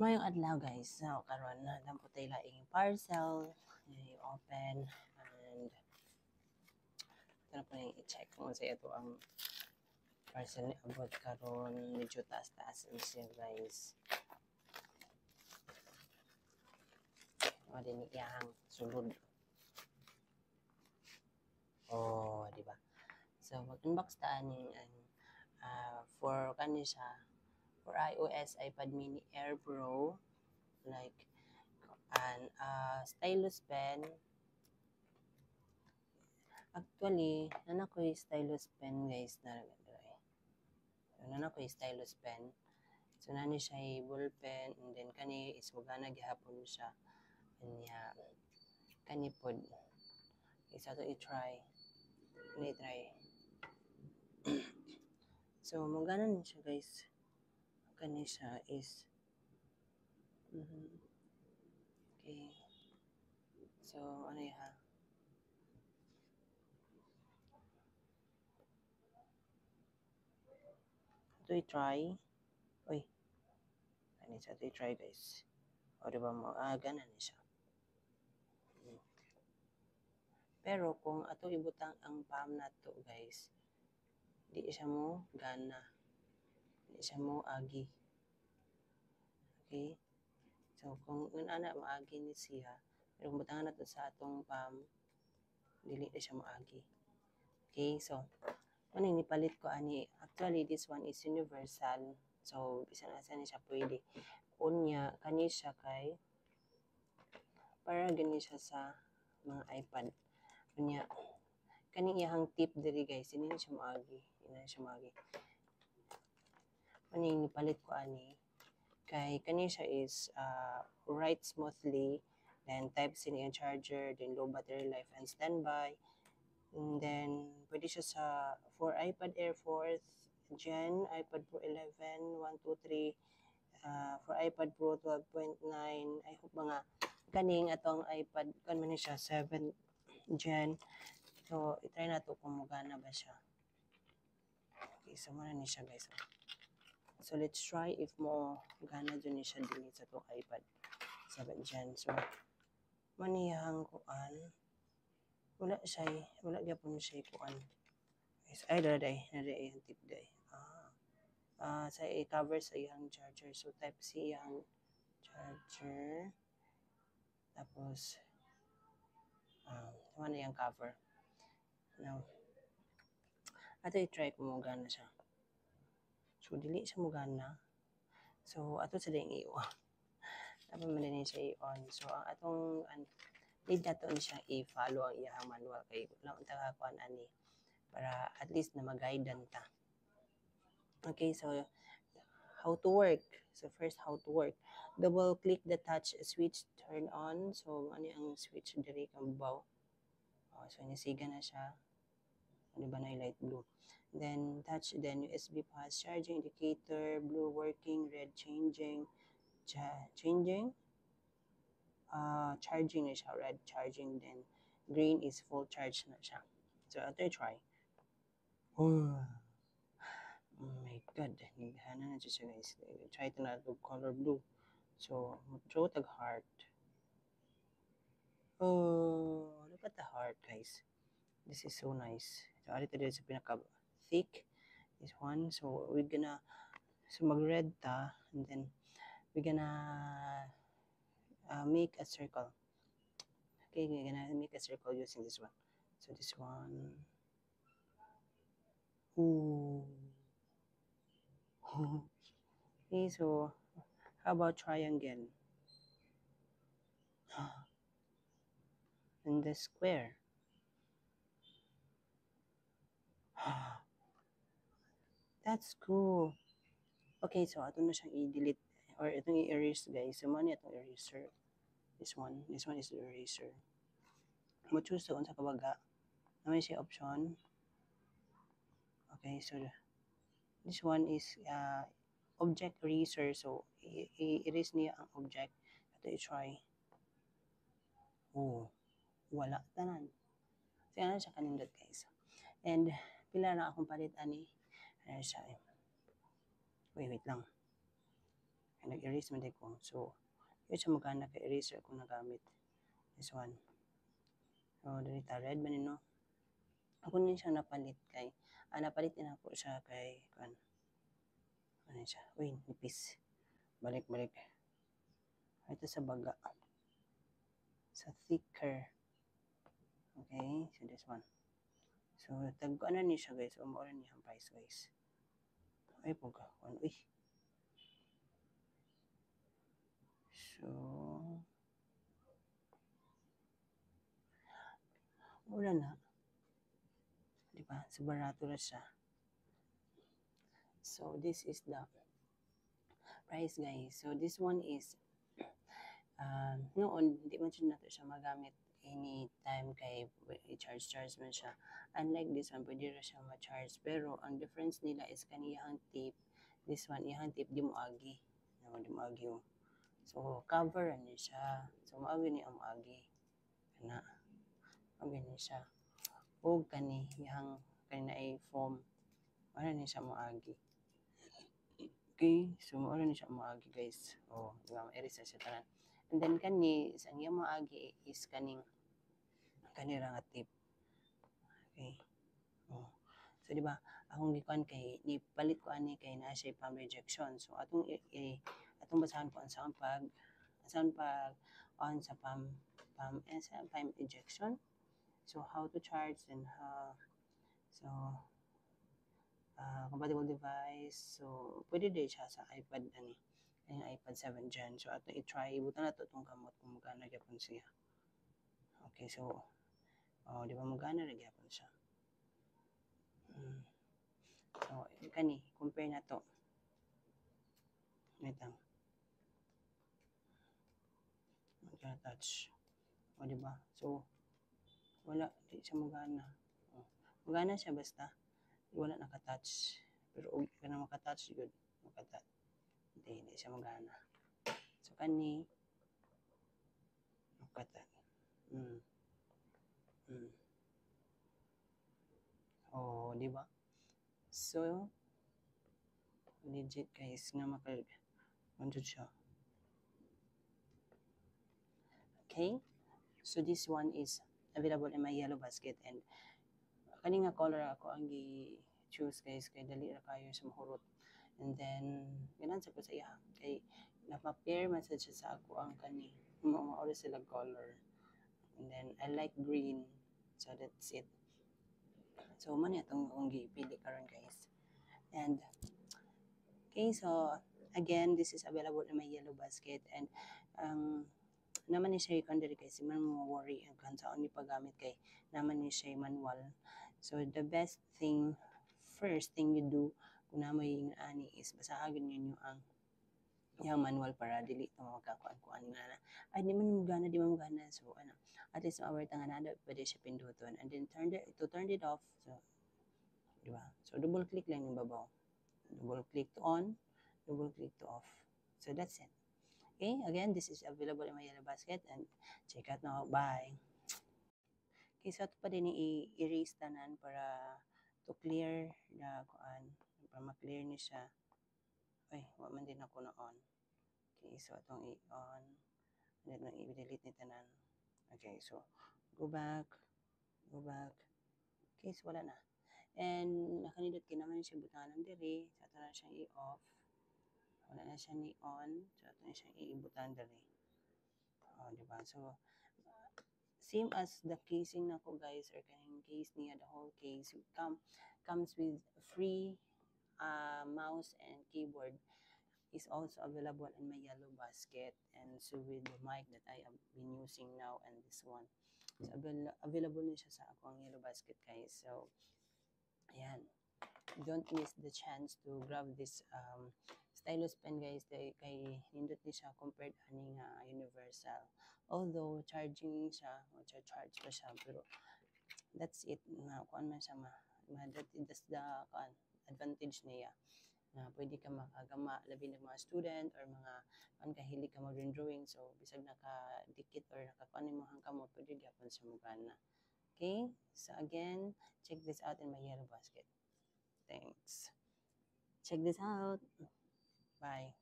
Mayong adlaw guys, so karon na po tayo laing parcel, i-open and ito na po yung i-check kung sa ito ang parcel ni abot karon medyo taas-taas siya guys. Din iyang sulod. Oh, di ba? So mag-unbox ta ning for kani siya for iOS iPad mini Air Pro like and stylus pen. Actually, nana ko yung stylus pen guys na nana ko yung stylus pen. So nani siya yung ball pen and then kani is magana gihapon siya. Kanya kani pod. Isa to i-try. I-try. So magana din siya guys. Kani siya is okay. So ano ya? Ito i-try. Uy. Kani siya ito i-try guys. O diba mo? Gana na siya. Pero kung ato ibutang ang palm na to guys, di siya mo gana. Di siya mo agi. Okay? So kung ana maagi ni siya, pero kung butangan na to sa atong palm, dili na siya maagi. Okay? So, ano yung nipalit ko ani? Actually, this one is universal. So, bisan asa ni siya pwede. Unya, kani siya kay para gani siya sa mga iPad. Unya, kaning iyang tip diri guys, hindi na siya maagi. Hindi na siya maagi. Ano yung nipalit ko ani? Kay kani siya is write smoothly, then Type-C na yung charger, then low battery life and standby. And then, pwede siya sa for iPad Air 4th Gen, iPad Pro 11, 1, 2, 3, for iPad Pro 12.9, I hope mga kaning atong iPad, kan man siya 7th Gen. So, itry na to kung magana ba siya. Okay, so muna ni siya guys. So, let's try if mo gana dyan ni siya din sa itong iPad 7th Gen. So, maniyang kuan. Wala gyapon siya kuan. Ay, daday yung tip day. Sa i-cover sa iyang charger. So, Type-C iyang charger. Tapos, ano yung cover. Now, ato i-try kung magana siya. So, dili siya magana. So, ato sa ding i-on. Dapat man siya i-on. So, ang atong need nato siya i-follow ang iyang manual kay lang ta kuan ani para at least na mag-guidean ta. Okay, so how to work. So first, how to work. Double click the touch switch, turn on. So ano ang switch diri kang baw. So nisiga na siya. Ano ba na light blue. Then touch then USB fast charging indicator, blue working, red changing, charging na siya, red charging, then green is full charge na siya. So, after try. Oh my God, naghahanan na siya guys. Try ito na ito, color blue. So, draw tag heart. Oh, look at the heart guys. This is so nice. So, alito dito sa pinaka-thick. This one. So, we're gonna, so mag-red ta, and then, we're gonna make a circle. Okay, we're gonna make a circle using this one. So this one. Ooh. Okay, so how about triangle? And the square. That's cool. Okay, so ato na siyang i-delete or itong i-erase guys. So man itong eraser. This one is the eraser. Mo choose to unsa kabaga. Naman siya option. Okay, so this one is object eraser. So i-erase niya ang object. Ito i-try. Oh, wala tanan. So yan siya kanindot guys. And pila na akong palit ani. Ano siya. Wait lang. erase man ko. So, yun siya magana kay eraser ko nagamit. This one. So, dito red man no. Ako din siya napalit kay napalit din ako siya kay ano siya. Uy, nipis. Balik. Ito sa baga. Sa thicker. Okay, so this one. So, tagko ano ni siya guys. Umuulan niya ang price guys. Ay, pagka. Uy. So, wala na. Diba? So, barato na siya. So, this is the price guys. So, this one is noon, hindi man siya nato siya magamit anytime kay i-charge man siya. Unlike this one, pwede na siya ma-charge. Pero, ang difference nila is kaniyang tip. This one, iyang tip, di mo agi. No, di mo agi. So, cover niya siya. So, maagi ni ang agi. Kana. Maagi niya siya. O kani, iyang kanina ay foam. Ano niya siya maagi. Okay, so mauna niya siya maagi guys. Oh, di ba? Ma-erase na siya tanan. And then kani, isang iyang maagi is kanira nga tip. Okay. Oh. So, di ba, akong gikuan kay, nipalit ko ani kay na siya palm rejection. So, atong basahan ko ang pag on sa palm ejection. So, how to charge and so, compatible device. So, pwede din siya sa iPad yung iPad 7 Gen. So, ato i-try. Ibutan na ito itong kamot kung magana gyapon siya. Okay, so, di ba magana na gyapon siya. So, kani, compare na to. Itang. Magana-touch. O, di ba? So, wala. Di siya magana. Magana siya basta. Wala naka-touch. Pero, ka na maka-touch, good. Maka-touch. Hindi siya magana. So, kani, maka-touch. Oh, di ba? So, legit guys nga ano siya. Okay? So, this one is available in my yellow basket and kani nga color ako ang gi-choose guys kay dali ra kayo sa mahurot. And then, ganan sa ko sa iya. Kay napa-pair man sa ako ang kani. Mga sila color. And then, I like green. So, that's it. So, man itong akong gipili karon guys. And, okay, so, again, this is available in my yellow basket. And, naman ni siya yung diri guys, man mo worry ang kansaon ni paggamit kay naman ni siya manual. So, the best thing, first thing you do, kung naman yung ani is, basahagin ninyo ang yung manual para dili ito magkakuan nga na. Ay, di man mo gana. So, at least ma-aware ta nga na, pwede siya pinduton. And then, to turn it off, so, di ba? So, double click lang yung babaw. Double click to on, double click to off. So, that's it. Okay, again, this is available in my yellow basket and check out now. Bye! Okay, so ito pa din i-erase tanan para to clear na kuan, para ma-clear ni siya. Ay, wa man din ako na on. Okay, so itong i-on. And then i-delete ni tanan. Okay, so go back. Okay, so wala na. And nakanindot naman siya butanan diri. So ito na siyang i-off. Wala na siya ni on. So ito na siyang i-butan diri. Diba? So, same as the casing na ko guys, or kaning case niya, the whole case comes with free mouse and keyboard. Is also available in my yellow basket, and so with the mic that I have been using now and this one. So, available na siya sa akong yellow basket guys. So, ayan. Don't miss the chance to grab this stylus pen guys. Kay nindot ni siya compared aning universal. Although charging siya, charge pa siya, pero that's it. Kuan man siya that's the advantage niya. Na pwede ka makagama labi ng mga student or mga kahilig ka mag-drawing, so bisag nakadikit or nakakuan mo hang kamot, pwede gyapon sa mugana. Okay, so again, check this out in my yellow basket. Thanks. Check this out. Bye.